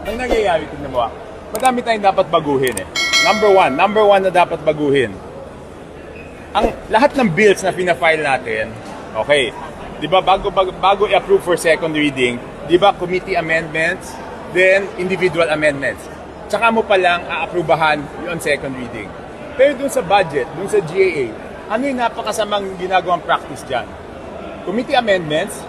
Ang nangyayari, tignan mo madami tayong dapat baguhin eh. Number one na dapat baguhin. Ang lahat ng bills na pina-file natin, okay, di ba bago i-approve for second reading, di ba committee amendments, then individual amendments. Tsaka mo pa lang aaprubahan yung second reading. Pero dun sa budget, dun sa GAA, ano yung napakasamang ginagawang practice dyan? Committee amendments,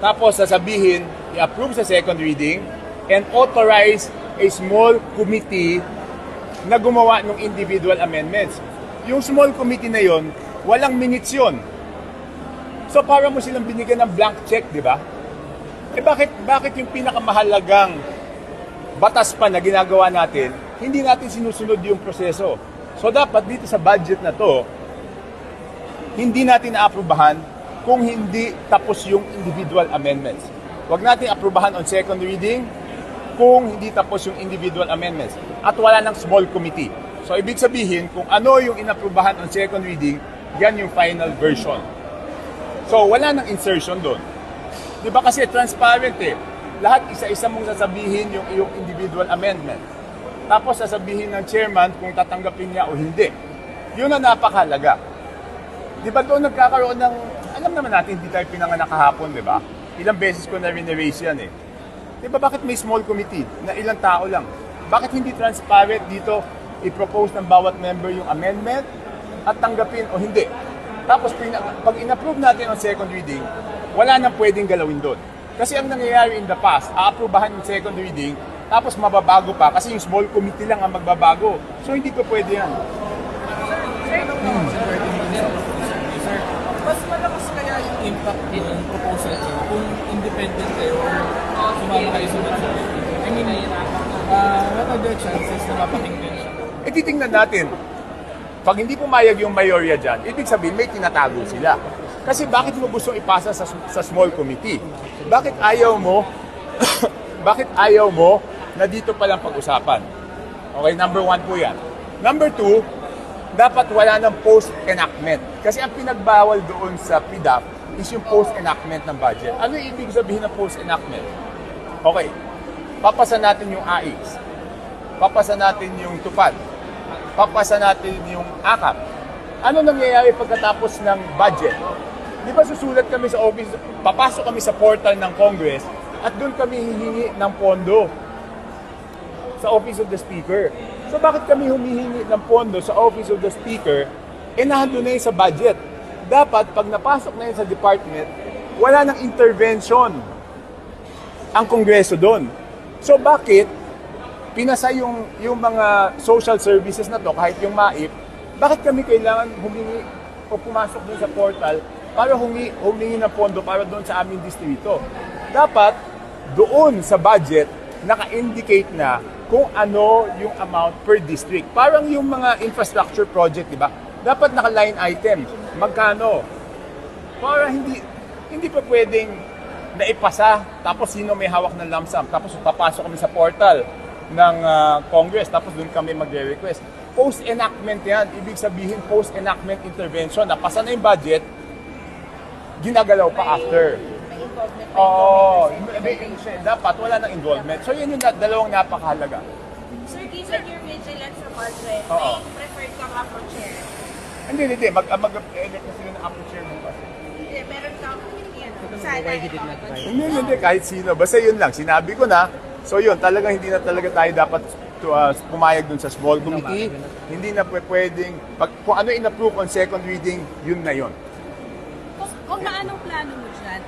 tapos sasabihin, i-approve sa second reading, and authorize a small committee na gumawa ng individual amendments. Yung small committee na yon, walang minutes yun. So para mo silang binigyan ng blank check, di ba? Eh bakit yung pinakamahalagang batas pa na ginagawa natin, hindi natin sinusunod yung proseso? So dapat dito sa budget na to, hindi natin naaprubahan kung hindi tapos yung individual amendments. Huwag natin aprubahan on second reading kung hindi tapos yung individual amendments at wala ng small committee. So ibig sabihin, kung ano yung inaprubahan on second reading, yan yung final version. So wala ng insertion doon. Di ba kasi transparent eh. Lahat isa-isa mong sasabihin yung iyong individual amendment. Tapos sasabihin ng chairman kung tatanggapin niya o hindi. Yun ang napakahalaga. Di ba doon nagkakaroon ng, alam naman natin, hindi tayo pinanganak kahapon, di ba? Ilang beses ko na rin-erase yan eh. Di ba bakit may small committee na ilang tao lang? Bakit hindi transparent dito i-propose ng bawat member yung amendment at tanggapin o hindi? Tapos pag in-approve natin ang second reading, wala nang pwedeng galawin doon. Kasi ang nangyayari in the past, aaprubahan yung second reading, tapos mababago pa kasi yung small committee lang ang magbabago. So hindi ko pwede yan. Mas malakas kaya yung impact din ng proposal nyo kung independent kayo or sumama kayo sa budget. I mean, what are the chances na mapakinggan siya? E titingnan natin. Pag hindi pumayag yung mayorya dyan, ibig sabihin may tinatago sila. Kasi bakit mo gusto ipasa sa small committee? Bakit ayaw mo bakit ayaw mo na dito pa lang pag-usapan? Okay, number one po yan. Number two, dapat wala ng post-enactment. Kasi ang pinagbawal doon sa PDAP is yung post-enactment ng budget. Ano yung ibig sabihin ng post-enactment? Okay, papasa natin yung AIX. Papasa natin yung TUPAD. Papasa natin yung AKAP. Ano nangyayari pagkatapos ng budget? Di ba susulat kami sa office, papasok kami sa portal ng Congress at doon kami hihingi ng pondo sa Office of the Speaker. So bakit kami humihingi ng pondo sa Office of the Speaker, nandun na yun sa budget? Dapat, pag napasok na yun sa department, wala nang intervention ang Kongreso doon. So bakit pinasa yung mga social services na to, kahit yung MAIP, bakit kami kailangan humingi o pumasok doon sa portal para humingi ng pondo para doon sa aming distrito? Dapat, doon sa budget, naka-indicate na kung ano yung amount per district. Parang yung mga infrastructure project, di ba? Dapat naka-line item. Magkano? Para hindi pa pwedeng naipasa, tapos sino may hawak ng lump sum, tapos papasok kami sa portal ng Congress, tapos doon kami magre-request. Post-enactment yan. Ibig sabihin, post-enactment intervention. Napasa na yung budget, ginagalaw pa after. Oo, dapat wala nang involvement. So yun yung dalawang napakahalaga. Sir, given your vigilance sa budget, Oo. may preferred kang ako chair? Hindi. Mag-elect na sila ng upper chair mo kasi. Hindi, meron kang sana ito. Hindi, kahit sino. Basta yun lang, sinabi ko na. So yun, talagang hindi na talaga tayo dapat pumayag dun sa small committee. Hindi na pwedeng, kung ano in-approve on second reading, yun na yun. Kung anong plano mo dyan,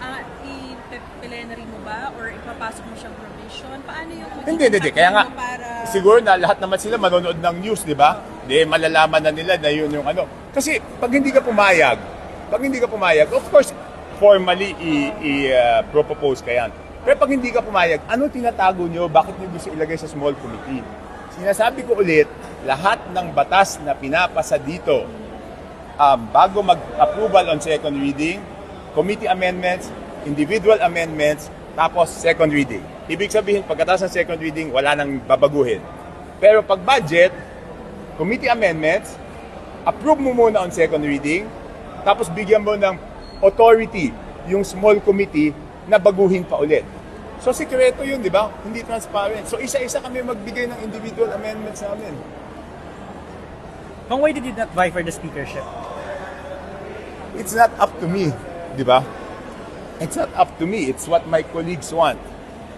i-plenary mo ba or ipapasok mo siyang provision? Paano yung Hindi. Kaya nga, para... siguro na lahat naman sila manonood ng news, di ba? Di, malalaman na nila na yun yung ano. Kasi pag hindi ka pumayag, of course, formally i-propose ka yan. Pero pag hindi ka pumayag, ano tinatago nyo? Bakit nyo gusto ilagay sa small committee? Sinasabi ko ulit, lahat ng batas na pinapasa dito, bago mag-approval on second reading, committee amendments, individual amendments, tapos second reading. Ibig sabihin, pagkatapos ng second reading, wala nang babaguhin. Pero pag budget, committee amendments, approve mo muna on second reading, tapos bigyan mo ng authority yung small committee na baguhin pa ulit. So, sikreto yun, di ba? Hindi transparent. So, isa-isa kami magbigay ng individual amendments namin. Kung why did you not vie for the speakership? It's not up to me, di ba? It's not up to me. It's what my colleagues want.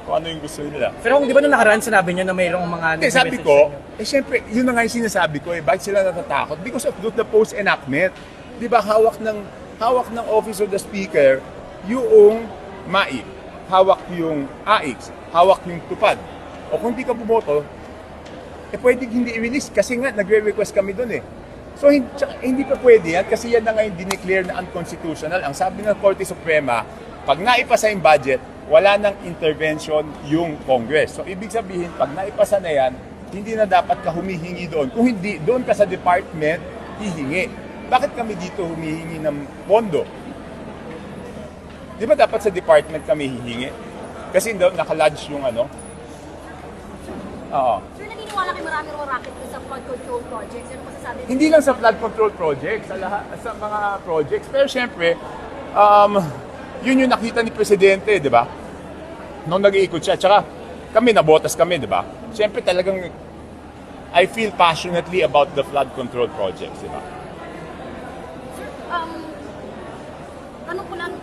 Kung ano yung gusto nila. Pero kung di ba nung nakaraan sinabi niyo na mayroong mga... Eh, sabi ko, syempre, yun na nga yung sinasabi ko bakit sila natatakot? Because of the post-enactment. Di ba, hawak ng Office of the Speaker yung MAIP, hawak yung AIX, hawak yung tupad. O kung di ka bumoto, pwede hindi i-release kasi nga, nagre-request kami doon eh. So, hindi pa pwede yan kasi yan na nga yung dineclare na unconstitutional. Ang sabi ng Korte Suprema, pag naipasa yung budget, wala nang intervention yung Congress. So, ibig sabihin, pag naipasa na yan, hindi na dapat ka humihingi doon. Kung hindi, doon ka sa department, hihingi. Bakit kami dito humihingi ng pondo? Di ba dapat sa department kami hihingi? Kasi doon nakalodge yung ano. Oo. Sir, naniniwala kayo maraming racket sa flood control projects. Ano masasabi? Hindi lang sa flood control projects, sa lahat sa mga projects. Pero syempre, yun yung nakita ni Presidente, di ba? Nung nag-iikot siya. Tsaka kami, nabotas kami, di ba? Syempre talagang I feel passionately about the flood control projects, di ba? Sir, ano ko lang,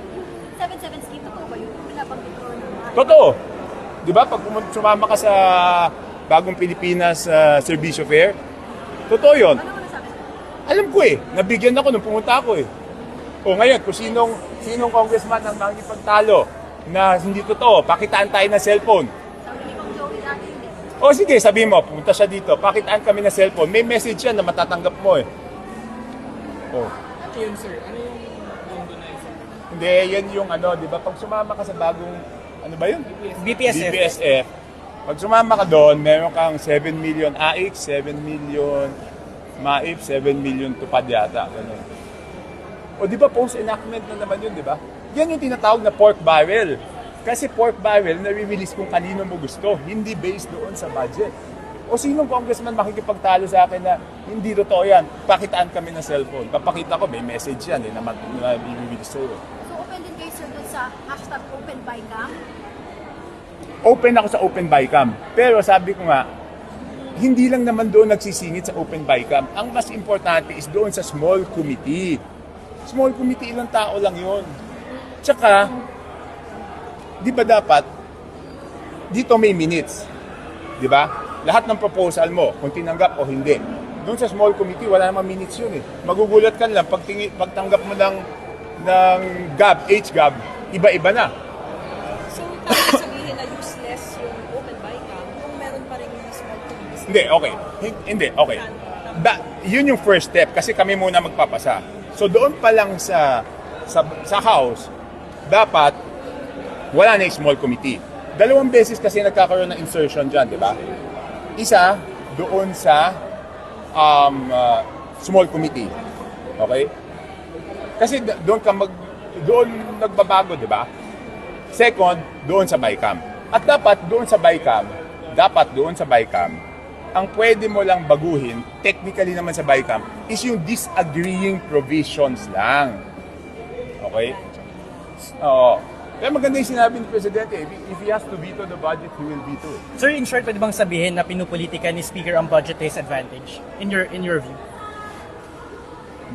7-7 scheme, totoo ba yun? Pinabanggit ko na Totoo. Di ba? Pag sumama ka sa Bagong Pilipinas Servicio Fair, totoo yun. ano nasabi? Alam ko eh. Nabigyan ako nung pumunta ako eh. O ngayon, kung sinong congressman ang makikipagtalo na hindi totoo, pakitaan tayo ng cellphone. Sabi ni Kong Joey dati hindi. O sige, sabihin mo, pumunta siya dito, pakitaan kami ng cellphone. May message yan na matatanggap mo eh. O. Ano yun, sir? Ano yung pondo na isa? Hindi, yan yung ano, di ba? Pag sumama ka sa bagong, ano ba yun? BPSF. BPSF. Pag sumama ka doon, meron kang 7 million AIC, 7 million MAIP, 7 million tupad yata. Ganun. O di ba post-enactment na naman yun, di ba? Yan yung tinatawag na pork barrel. Kasi pork barrel, nare-release kung kanino mo gusto, hindi based doon sa budget. O sinong congressman makikipagtalo sa akin na hindi totoo yan, pakitaan kami ng cellphone. Papakita ko, may message yan na i-release sa'yo. So, open din kayo, sir, dun sa hashtag OpenByCam? Open ako sa Open Bycam. Pero sabi ko nga, hindi lang naman doon nagsisingit sa Open Bycam. Ang mas importante is doon sa small committee. Small committee, ilang tao lang yun. Tsaka, di ba dapat, dito may minutes. Di ba? Lahat ng proposal mo, kung tinanggap o hindi. Doon sa small committee, wala namang minutes yun eh. Magugulat ka lang, pagtanggap mo ng GAB, HGAB, iba-iba na. So, parang sabihin na useless yung open bycam kung meron pa rin yung small committees. Hindi, okay. Hindi, okay. Yun yung first step kasi kami muna magpapasa. So doon pa lang sa House, dapat wala na yung small committee. 2 beses kasi nagkakaroon ng insertion dyan, di ba? Isa, doon sa small committee. Okay? Kasi doon nagbabago, di ba? Second, doon sa BICAM. At dapat doon sa BICAM, ang pwede mo lang baguhin, technically naman sa BICAM, is yung disagreeing provisions lang. Okay? Oo. Kaya maganda yung sinabi ni Presidente, if he has to veto the budget, he will veto it. Sir, in short, pwede bang sabihin na pinupolitika ni Speaker ang budget to his advantage? In your view?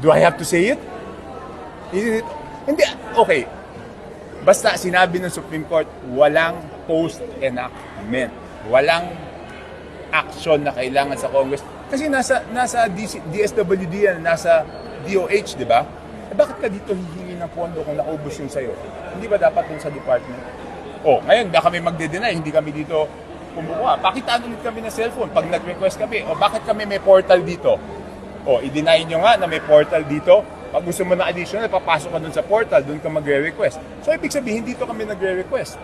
Do I have to say it? Is it? Hindi. Okay. Basta sinabi ng Supreme Court, walang post-enactment. Walang action na kailangan sa Congress. Kasi nasa DSWD yan, nasa DOH, di ba? Bakit ka dito hihingi ng pondo kung naubos yung sayo? Hindi ba dapat dun sa department? Ngayon, baka kami magde-deny, hindi kami dito kumukuha. Pakitaan ulit kami ng cellphone pag nag-request kami. Bakit kami may portal dito? I-deny nyo nga na may portal dito. Pag gusto mo na additional, papasok ka dun sa portal, dun ka magre-request. So, ibig sabihin, dito kami nagre-request.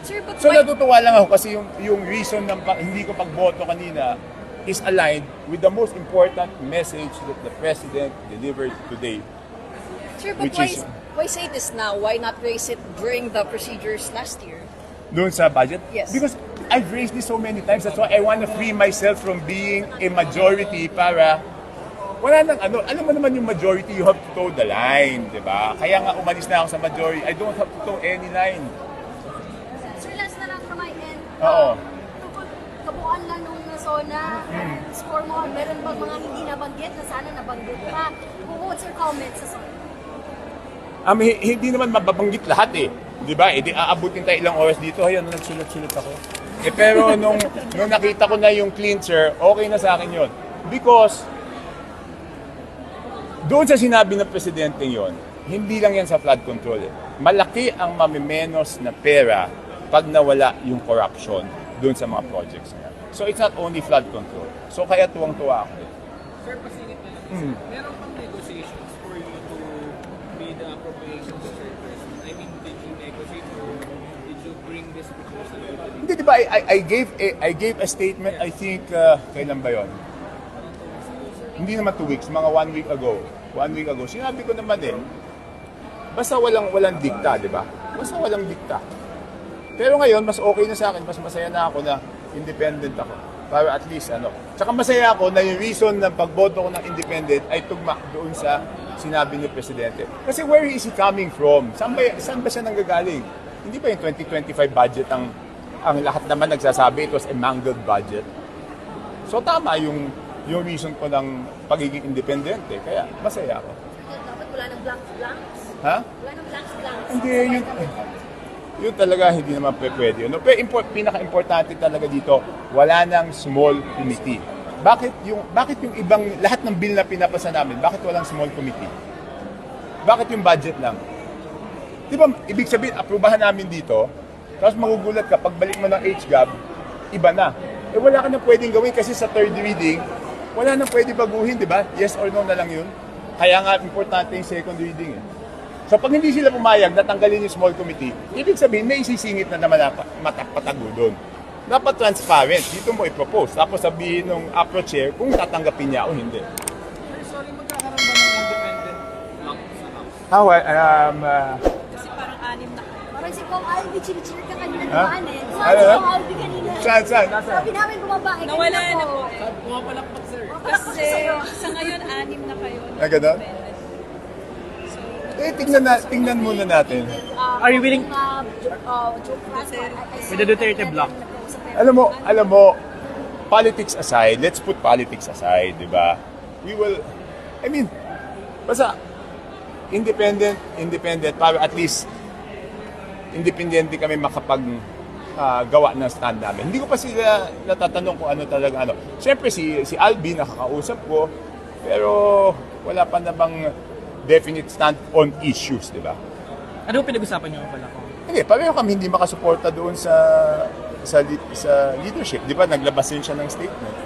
Sir, but So, natutuwa lang ako kasi yung reason ng hindi ko pagboto kanina is aligned with the most important message that the President delivered today. Sir, but Which why, is- why say this now? Why not raise it during the procedures last year? Doon sa budget? Yes. Because I've raised this so many times. That's why I want to free myself from being a majority para wala nang ano. Alam mo naman yung majority, you have to toe the line, di ba? Kaya nga umalis na ako sa majority. I don't have to toe any line. Oo. Tungkol kabuuan lang nung zona, score mo, meron bang mga hindi nabanggit na sana nabanggit pa? What's your comments sa zona? Hindi naman mababanggit lahat eh. Di ba? Eh, di aabutin tayo ilang oras dito. Ayan, nagsulat-sulat ako. Eh, pero nung nakita ko na yung cleanser, okay na sa akin yun. Because, doon sa sinabi ng presidente yon, hindi lang yan sa flood control eh. Malaki ang mamimenos na pera pag nawala yung corruption doon sa mga projects niya. So, it's not only flood control. So, kaya tuwang-tuwa ako eh. Sir, pasingit na lang. Meron pang negotiations for you to be the appropriations chairperson. I mean, did you negotiate or did you bring this proposal to the Hindi, di ba? I gave a statement, I think, kailan ba yon? Hindi naman 2 weeks, mga 1 week ago. 1 week ago. Sinabi ko naman eh, basta walang dikta, di ba? Basta walang dikta. Pero ngayon, mas okay na sa akin, mas masaya na ako na independent ako. Para at least, Tsaka masaya ako na yung reason ng pagboto ko ng independent ay tugma doon sa sinabi ni Presidente. Kasi where is he coming from? Saan ba siya nanggagaling? Hindi ba yung 2025 budget ang lahat naman nagsasabi it was a mangled budget? So tama yung reason ko ng pagiging independente. Kaya masaya ako. Dapat wala ng blanks. Ha? Wala ng blanks. Hindi, yun talaga hindi naman pwede. Pero pinaka-importante talaga dito, wala nang small committee. Bakit yung ibang, lahat ng bill na pinapasa namin, bakit walang small committee? Bakit yung budget lang? Di ba, ibig sabihin, aprubahan namin dito, tapos magugulat ka, pagbalik mo ng HGAB, iba na. Eh wala ka na pwedeng gawin kasi sa third reading, wala nang pwede baguhin, di ba? Yes or no na lang yun. Kaya nga, importante yung second reading eh. So pag hindi sila pumayag na tanggalin yung small committee, ibig sabihin may isisingit na naman na patago doon. Dapat transparent. Dito mo i-propose. Tapos sabihin ng approach chair kung tatanggapin niya o hindi. Sorry, magkakaroon ba ng independent block sa House? How, Kasi parang 6 na kayo. Parang si Kong Alvin, chinichir ka kanina Ha? naman eh. Ano? Tumawag si Kong Alvin kanina. Saan? Sabi namin bumaba. Eh, Nawala kanina na po. po. Pumapalakpak, sir. Kasi sa ngayon, 6 na kayo. Ah, ganun? Eh, tingnan muna natin. Are you willing- With the Duterte block. Alam mo, politics aside, let's put politics aside, di ba? We will, basta, independent, para at least, independente kami gawa ng stand namin. Hindi ko pa sila natatanong kung ano talaga ano. Siyempre, si Albi, nakakausap ko, pero wala pa namang definite stand on issues, di ba? Ano pinag-usapan niyo pala ko? Hindi, pareho kami hindi makasuporta doon sa leadership. Di ba, naglabas din siya ng statement.